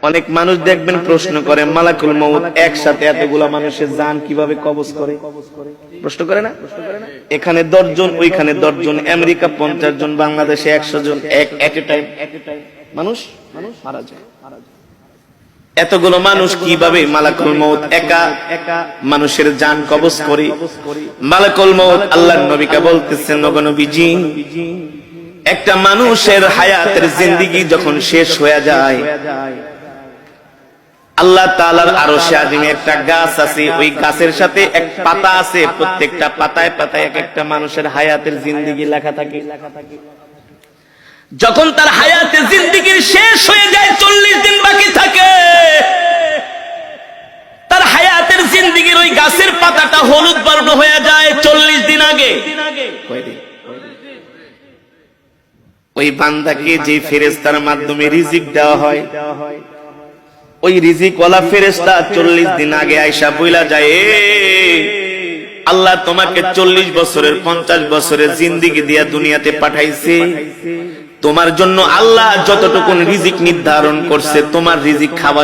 অনেক মানুষ দেখবেন প্রশ্ন করে মালাকুল মউত একসাথে এতগুলা মানুষের জান কিভাবে কবজ করে, প্রশ্ন করে না? এখানে 10 জন, ওইখানে 10 জন, আমেরিকা 50 জন, বাংলাদেশে 100 জন, এক এট এ টাইম মানুষ মারা যায়। এতগুলো মানুষ কিভাবে মালাকুল মউত একা মানুষের জান কবজ করে? মালাকুল মউত আল্লাহর নবীকে বলতেছেন, ওগো নবীজি, একটা মানুষের হায়াতের জিন্দেগি যখন শেষ হয়ে যায়, আল্লাহ তাআলার আরশে আজিমে একটা গাছ আছে, ওই গাছের সাথে এক পাতা আছে, প্রত্যেকটা পাতায় পাতায় এক একটা মানুষের হায়াতের জিন্দেগি লেখা থাকে। যখন তার হায়াতের জিন্দেগি শেষ হয়ে যায়, 40 দিন বাকি থাকে, তার হায়াতের জিন্দেগির ওই গাছের পাতাটা হলুদ বর্ণ হয়ে যায় 40 দিন আগে। ওই বান্দাকে যে ফেরেশতার মাধ্যমে রিজিক দেওয়া হয়, ওই রিজিক ওয়ালা ফেরেশতা 40 দিন আগে আয়েশা বইলা যায়, আল্লাহ তোমাকে 40 বছরের 50 বছরের জিন্দেগি দিয়া দুনিয়াতে পাঠাইছে, তোমার জন্য আল্লাহ যতটুকু রিজিক নির্ধারণ করছে, তোমার রিজিক খাওয়া